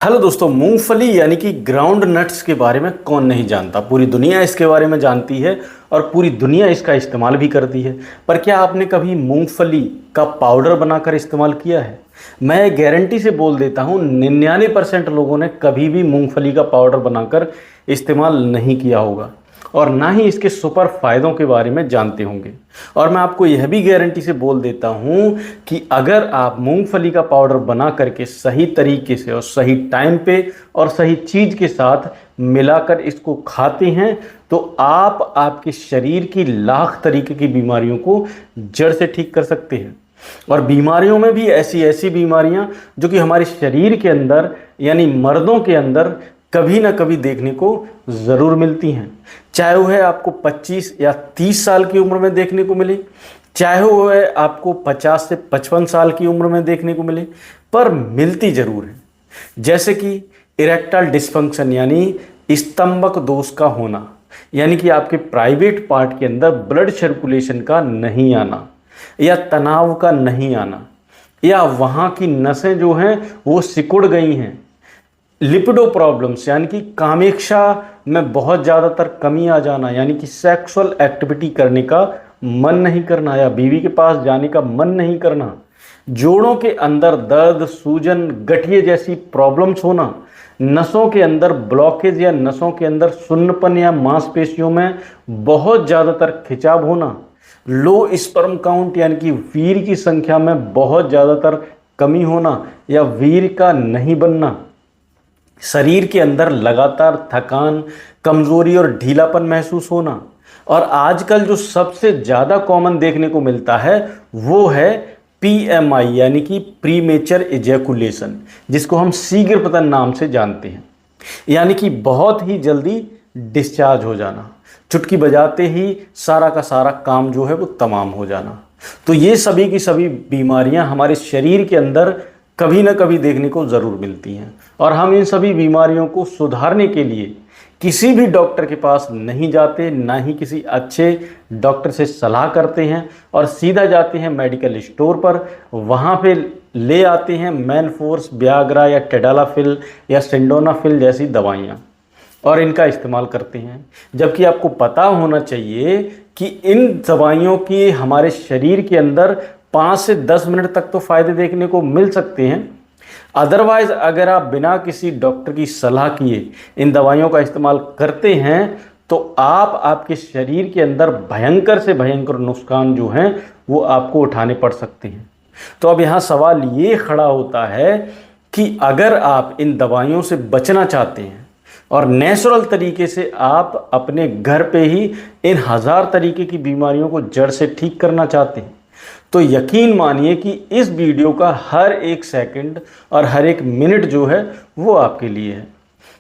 Hello दोस्तों, मूंगफली यानी कि ग्राउंड नट्स के बारे में कौन नहीं जानता। पूरी दुनिया इसके बारे में जानती है और पूरी दुनिया इसका इस्तेमाल भी करती है। पर क्या आपने कभी मूंगफली का पाउडर बनाकर इस्तेमाल किया है? मैं गारंटी से बोल देता हूँ 99% लोगों ने कभी भी मूंगफली का पाउडर बनाकर इस्तेमाल नहीं किया होगा और ना ही इसके सुपर फायदों के बारे में जानते होंगे। और मैं आपको यह भी गारंटी से बोल देता हूं कि अगर आप मूंगफली का पाउडर बना करके सही तरीके से और सही टाइम पे और सही चीज़ के साथ मिलाकर इसको खाते हैं तो आप आपके शरीर की लाख तरीके की बीमारियों को जड़ से ठीक कर सकते हैं। और बीमारियों में भी ऐसी ऐसी बीमारियां जो कि हमारे शरीर के अंदर यानी मर्दों के अंदर कभी ना कभी देखने को ज़रूर मिलती हैं। चाहे वो है आपको 25 या 30 साल की उम्र में देखने को मिले, चाहे वो है आपको 50 से 55 साल की उम्र में देखने को मिले, पर मिलती ज़रूर है। जैसे कि इरेक्टाइल डिस्फंक्शन यानी स्तंभक दोष का होना, यानी कि आपके प्राइवेट पार्ट के अंदर ब्लड सर्कुलेशन का नहीं आना या तनाव का नहीं आना या वहाँ की नसें जो हैं वो सिकुड़ गई हैं। लिपिडो प्रॉब्लम्स यानी कि कामेक्षा में बहुत ज़्यादातर कमी आ जाना, यानी कि सेक्सुअल एक्टिविटी करने का मन नहीं करना या बीवी के पास जाने का मन नहीं करना, जोड़ों के अंदर दर्द, सूजन, गठिए जैसी प्रॉब्लम्स होना, नसों के अंदर ब्लॉकेज या नसों के अंदर सुन्नपन या मांसपेशियों में बहुत ज़्यादातर खिंचाव होना, लो स्पर्म काउंट यानी कि वीर्य की संख्या में बहुत ज़्यादातर कमी होना या वीर्य का नहीं बनना, शरीर के अंदर लगातार थकान, कमजोरी और ढीलापन महसूस होना, और आजकल जो सबसे ज़्यादा कॉमन देखने को मिलता है वो है पीएमआई यानी कि प्रीमेचर इजैकुलेशन, जिसको हम शीघ्र पतन नाम से जानते हैं, यानी कि बहुत ही जल्दी डिस्चार्ज हो जाना, चुटकी बजाते ही सारा का सारा काम जो है वो तमाम हो जाना। तो ये सभी की सभी बीमारियां हमारे शरीर के अंदर कभी ना कभी देखने को ज़रूर मिलती हैं और हम इन सभी बीमारियों को सुधारने के लिए किसी भी डॉक्टर के पास नहीं जाते, ना ही किसी अच्छे डॉक्टर से सलाह करते हैं और सीधा जाते हैं मेडिकल स्टोर पर, वहाँ पे ले आते हैं मैनफोर्स, ब्याग्रा या टेडालाफिल या सिंडोनाफिल जैसी दवाइयाँ और इनका इस्तेमाल करते हैं। जबकि आपको पता होना चाहिए कि इन दवाइयों की हमारे शरीर के अंदर 5 से 10 मिनट तक तो फ़ायदे देखने को मिल सकते हैं। अदरवाइज़ अगर आप बिना किसी डॉक्टर की सलाह किए इन दवाइयों का इस्तेमाल करते हैं तो आप आपके शरीर के अंदर भयंकर से भयंकर नुकसान जो हैं वो आपको उठाने पड़ सकते हैं। तो अब यहाँ सवाल ये खड़ा होता है कि अगर आप इन दवाइयों से बचना चाहते हैं और नेचुरल तरीके से आप अपने घर पे ही इन 1000 तरीके की बीमारियों को जड़ से ठीक करना चाहते हैं तो यकीन मानिए कि इस वीडियो का हर एक सेकंड और हर एक मिनट जो है वो आपके लिए है,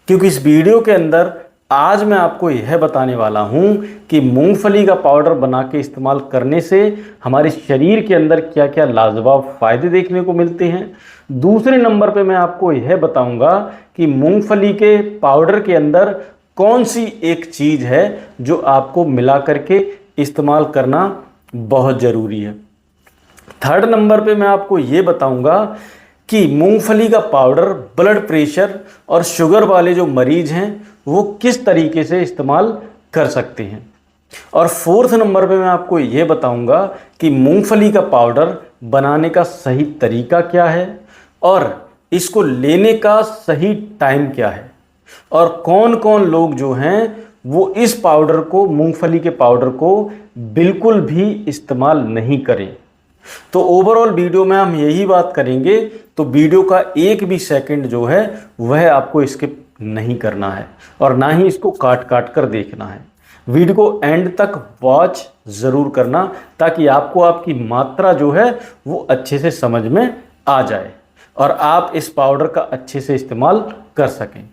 क्योंकि इस वीडियो के अंदर आज मैं आपको यह बताने वाला हूं कि मूंगफली का पाउडर बना के इस्तेमाल करने से हमारे शरीर के अंदर क्या क्या लाजवाब फ़ायदे देखने को मिलते हैं। दूसरे नंबर पे मैं आपको यह बताऊंगा कि मूंगफली के पाउडर के अंदर कौन सी एक चीज़ है जो आपको मिला करके इस्तेमाल करना बहुत ज़रूरी है। थर्ड नंबर पे मैं आपको ये बताऊंगा कि मूंगफली का पाउडर ब्लड प्रेशर और शुगर वाले जो मरीज हैं वो किस तरीके से इस्तेमाल कर सकते हैं। और फोर्थ नंबर पे मैं आपको ये बताऊंगा कि मूंगफली का पाउडर बनाने का सही तरीका क्या है और इसको लेने का सही टाइम क्या है और कौन कौन लोग जो हैं वो इस पाउडर को, मूंगफली के पाउडर को बिल्कुल भी इस्तेमाल नहीं करें। तो ओवरऑल वीडियो में हम यही बात करेंगे, तो वीडियो का एक भी सेकंड जो है वह आपको स्किप नहीं करना है और ना ही इसको काट काट कर देखना है। वीडियो को एंड तक वॉच ज़रूर करना ताकि आपको आपकी मात्रा जो है वो अच्छे से समझ में आ जाए और आप इस पाउडर का अच्छे से इस्तेमाल कर सकें।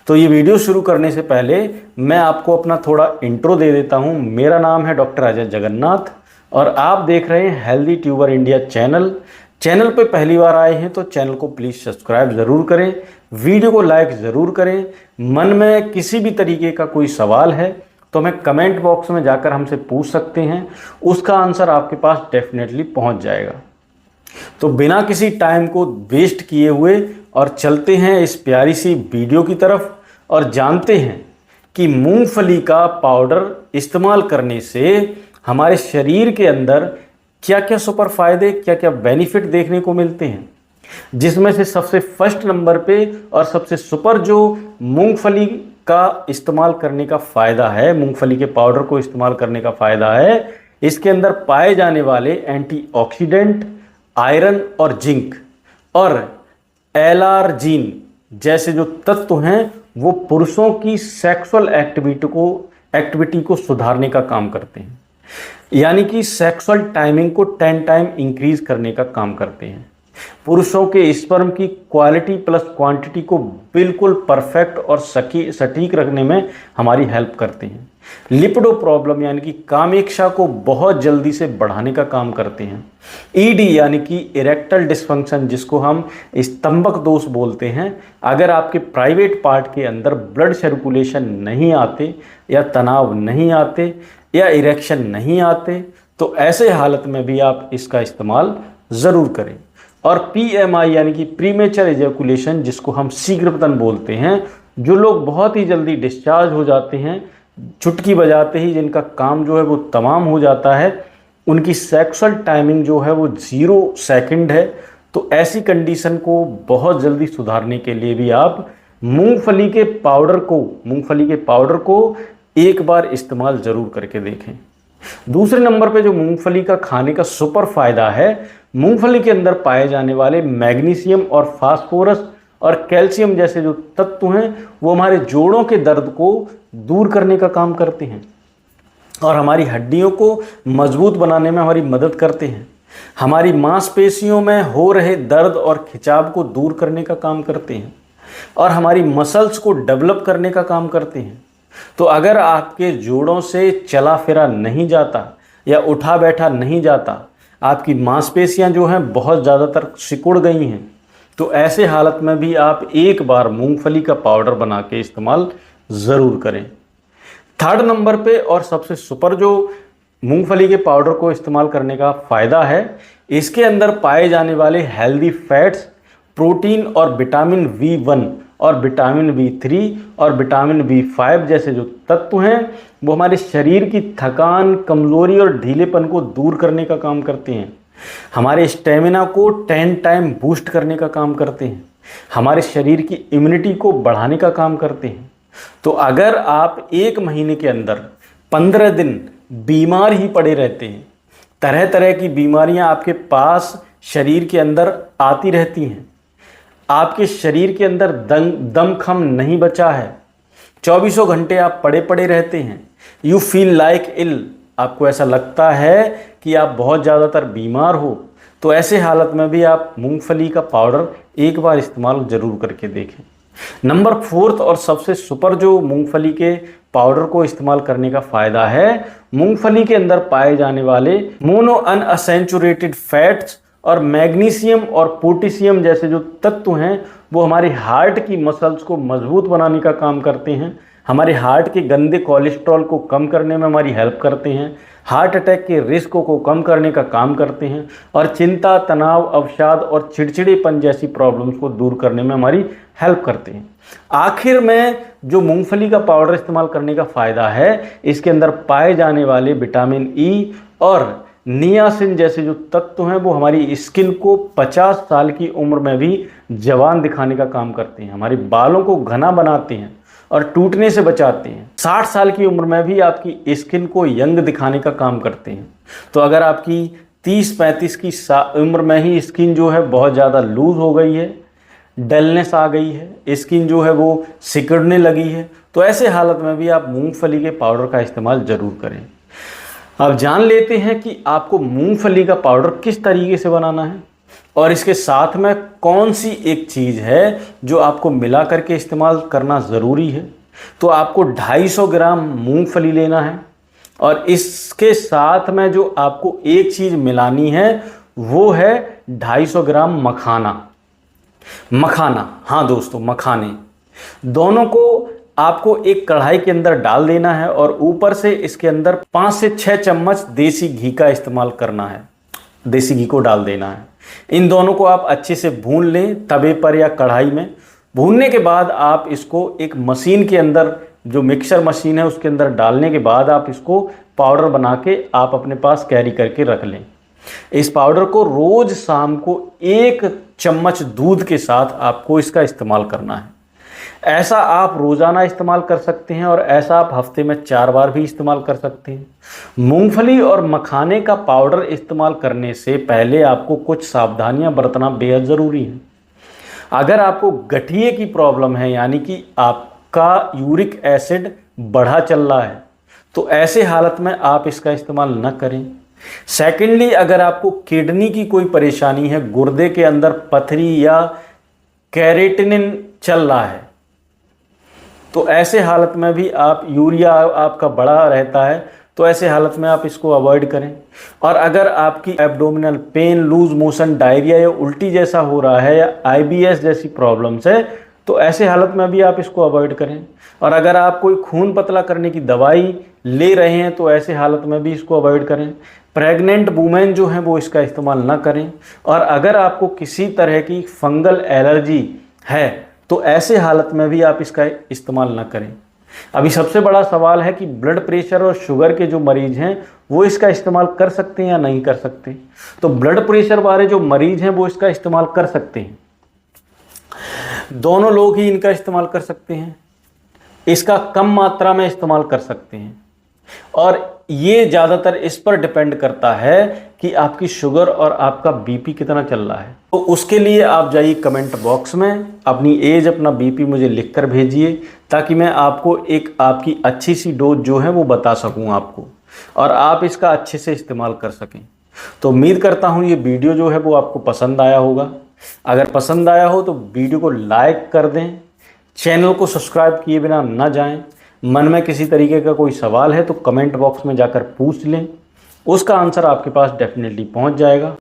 तो ये वीडियो शुरू करने से पहले मैं आपको अपना थोड़ा इंट्रो दे देता हूँ। मेरा नाम है डॉक्टर अजय जगन्नाथ और आप देख रहे हैं हेल्दी ट्यूबर इंडिया चैनल पे पहली बार आए हैं तो चैनल को प्लीज़ सब्सक्राइब ज़रूर करें, वीडियो को लाइक ज़रूर करें। मन में किसी भी तरीके का कोई सवाल है तो हमें कमेंट बॉक्स में जाकर हमसे पूछ सकते हैं, उसका आंसर आपके पास डेफिनेटली पहुंच जाएगा। तो बिना किसी टाइम को वेस्ट किए हुए और चलते हैं इस प्यारी सी वीडियो की तरफ और जानते हैं कि मूंगफली का पाउडर इस्तेमाल करने से हमारे शरीर के अंदर क्या क्या सुपर फायदे, क्या क्या बेनिफिट देखने को मिलते हैं, जिसमें से सबसे फर्स्ट नंबर पे और सबसे सुपर जो मूंगफली का इस्तेमाल करने का फ़ायदा है, मूंगफली के पाउडर को इस्तेमाल करने का फ़ायदा है, इसके अंदर पाए जाने वाले एंटीऑक्सीडेंट, आयरन और जिंक और एलार्जीन जैसे जो तत्व हैं वो पुरुषों की सेक्सुअल एक्टिविटी को सुधारने का काम करते हैं, यानी कि सेक्सुअल टाइमिंग को 10 टाइम इंक्रीज करने का काम करते हैं। पुरुषों के स्पर्म की क्वालिटी प्लस क्वांटिटी को बिल्कुल परफेक्ट और सटीक रखने में हमारी हेल्प करते हैं। लिपिडो प्रॉब्लम यानी कि कामेक्षा को बहुत जल्दी से बढ़ाने का काम करते हैं। ईडी यानी कि इरेक्टल डिस्फंक्शन जिसको हम स्तंभक दोष बोलते हैं, अगर आपके प्राइवेट पार्ट के अंदर ब्लड सर्कुलेशन नहीं आते या तनाव नहीं आते या इरेक्शन नहीं आते तो ऐसे हालत में भी आप इसका इस्तेमाल ज़रूर करें। और पीएमआई यानी कि प्रीमेचर एजैकुलेशन जिसको हम शीघ्रपतन बोलते हैं, जो लोग बहुत ही जल्दी डिस्चार्ज हो जाते हैं, चुटकी बजाते ही जिनका काम जो है वो तमाम हो जाता है, उनकी सेक्सुअल टाइमिंग जो है वो 0 सेकंड है, तो ऐसी कंडीशन को बहुत जल्दी सुधारने के लिए भी आप मूंगफली के पाउडर को एक बार इस्तेमाल ज़रूर करके देखें। दूसरे नंबर पे जो मूंगफली का खाने का सुपर फायदा है, मूंगफली के अंदर पाए जाने वाले मैग्नीशियम और फास्फोरस और कैल्शियम जैसे जो तत्व हैं वो हमारे जोड़ों के दर्द को दूर करने का काम करते हैं और हमारी हड्डियों को मजबूत बनाने में हमारी मदद करते हैं। हमारी मांसपेशियों में हो रहे दर्द और खिंचाव को दूर करने का काम करते हैं और हमारी मसल्स को डेवलप करने का काम करते हैं। तो अगर आपके जोड़ों से चला फिरा नहीं जाता या उठा बैठा नहीं जाता, आपकी मांसपेशियां जो हैं बहुत ज़्यादातर सिकुड़ गई हैं, तो ऐसे हालत में भी आप एक बार मूंगफली का पाउडर बना के इस्तेमाल ज़रूर करें। थर्ड नंबर पे और सबसे सुपर जो मूंगफली के पाउडर को इस्तेमाल करने का फ़ायदा है, इसके अंदर पाए जाने वाले हेल्दी फैट्स, प्रोटीन और विटामिन B1 और विटामिन B3 और विटामिन B5 जैसे जो तत्व हैं वो हमारे शरीर की थकान, कमज़ोरी और ढीलेपन को दूर करने का काम करते हैं। हमारे स्टेमिना को 10 टाइम बूस्ट करने का काम करते हैं। हमारे शरीर की इम्यूनिटी को बढ़ाने का काम करते हैं। तो अगर आप 1 महीने के अंदर 15 दिन बीमार ही पड़े रहते हैं, तरह तरह की बीमारियां आपके पास शरीर के अंदर आती रहती हैं, आपके शरीर के अंदर दमखम नहीं बचा है, 24 घंटे आप पड़े पड़े रहते हैं, यू फील लाइक इल, आपको ऐसा लगता है कि आप बहुत ज़्यादातर बीमार हो, तो ऐसे हालत में भी आप मूंगफली का पाउडर एक बार इस्तेमाल ज़रूर करके देखें। नंबर 4 और सबसे सुपर जो मूंगफली के पाउडर को इस्तेमाल करने का फ़ायदा है, मूंगफली के अंदर पाए जाने वाले मोनो अनअसेंचुरेटेड फैट्स और मैग्नीशियम और पोटेशियम जैसे जो तत्व हैं वो हमारे हार्ट की मसल्स को मजबूत बनाने का काम करते हैं, हमारे हार्ट के गंदे कोलेस्ट्रॉल को कम करने में हमारी हेल्प करते हैं, हार्ट अटैक के रिस्क को कम करने का काम करते हैं और चिंता, तनाव, अवसाद और चिड़चिड़ेपन जैसी प्रॉब्लम्स को दूर करने में हमारी हेल्प करते हैं। आखिर में जो मूंगफली का पाउडर इस्तेमाल करने का फ़ायदा है, इसके अंदर पाए जाने वाले विटामिन ई और नियासिन जैसे जो तत्व हैं वो हमारी स्किन को 50 साल की उम्र में भी जवान दिखाने का काम करते हैं, हमारे बालों को घना बनाते हैं और टूटने से बचाते हैं। 60 साल की उम्र में भी आपकी स्किन को यंग दिखाने का काम करते हैं। तो अगर आपकी 30-35 की उम्र में ही स्किन जो है बहुत ज़्यादा लूज हो गई है, डलनेस आ गई है, स्किन जो है वो सिकुड़ने लगी है, तो ऐसे हालत में भी आप मूंगफली के पाउडर का इस्तेमाल ज़रूर करें। अब जान लेते हैं कि आपको मूंगफली का पाउडर किस तरीके से बनाना है और इसके साथ में कौन सी एक चीज़ है जो आपको मिला करके इस्तेमाल करना ज़रूरी है। तो आपको 250 ग्राम मूंगफली लेना है और इसके साथ में जो आपको एक चीज़ मिलानी है वो है 250 ग्राम मखाना। हाँ दोस्तों, मखाने दोनों को आपको एक कढ़ाई के अंदर डाल देना है और ऊपर से इसके अंदर 5 से 6 चम्मच देसी घी का इस्तेमाल करना है। देसी घी को डाल देना है। इन दोनों को आप अच्छे से भून लें तवे पर या कढ़ाई में। भूनने के बाद आप इसको एक मशीन के अंदर, जो मिक्सर मशीन है उसके अंदर डालने के बाद आप इसको पाउडर बना के आप अपने पास कैरी करके रख लें। इस पाउडर को रोज़ शाम को 1 चम्मच दूध के साथ आपको इसका इस्तेमाल करना है। ऐसा आप रोज़ाना इस्तेमाल कर सकते हैं और ऐसा आप हफ्ते में 4 बार भी इस्तेमाल कर सकते हैं। मूंगफली और मखाने का पाउडर इस्तेमाल करने से पहले आपको कुछ सावधानियां बरतना बेहद ज़रूरी है। अगर आपको गठिए की प्रॉब्लम है, यानी कि आपका यूरिक एसिड बढ़ा चल रहा है, तो ऐसे हालत में आप इसका इस्तेमाल न करें। सेकेंडली, अगर आपको किडनी की कोई परेशानी है, गुर्दे के अंदर पथरी या कैरेटिनिन चल रहा है, तो ऐसे हालत में भी आप, यूरिया आपका बढ़ा रहता है, तो ऐसे हालत में आप इसको अवॉइड करें। और अगर आपकी abdominal pain, loose motion, diarrhoea या उल्टी जैसा हो रहा है या IBS जैसी प्रॉब्लम्स है, तो ऐसे हालत में भी आप इसको अवॉइड करें। और अगर आप कोई खून पतला करने की दवाई ले रहे हैं, तो ऐसे हालत में भी इसको अवॉइड करें। प्रेग्नेंट वुमेन जो हैं वो इसका इस्तेमाल ना करें। और अगर आपको किसी तरह की फंगल एलर्जी है, तो ऐसे हालत में भी आप इसका इस्तेमाल ना करें। अभी सबसे बड़ा सवाल है कि ब्लड प्रेशर और शुगर के जो मरीज हैं वो इसका इस्तेमाल कर सकते हैं या नहीं कर सकते। तो ब्लड प्रेशर वाले जो मरीज हैं वो इसका इस्तेमाल कर सकते हैं, दोनों लोग ही इनका इस्तेमाल कर सकते हैं। इसका कम मात्रा में इस्तेमाल कर सकते हैं और ये ज़्यादातर इस पर डिपेंड करता है कि आपकी शुगर और आपका BP कितना चल रहा है। तो उसके लिए आप जाइए कमेंट बॉक्स में अपनी एज, अपना BP मुझे लिखकर भेजिए, ताकि मैं आपको एक आपकी अच्छी सी डोज जो है वो बता सकूं आपको, और आप इसका अच्छे से इस्तेमाल कर सकें। तो उम्मीद करता हूं ये वीडियो जो है वो आपको पसंद आया होगा। अगर पसंद आया हो तो वीडियो को लाइक कर दें, चैनल को सब्सक्राइब किए बिना ना जाएं। मन में किसी तरीके का कोई सवाल है तो कमेंट बॉक्स में जाकर पूछ लें, उसका आंसर आपके पास डेफिनेटली पहुंच जाएगा।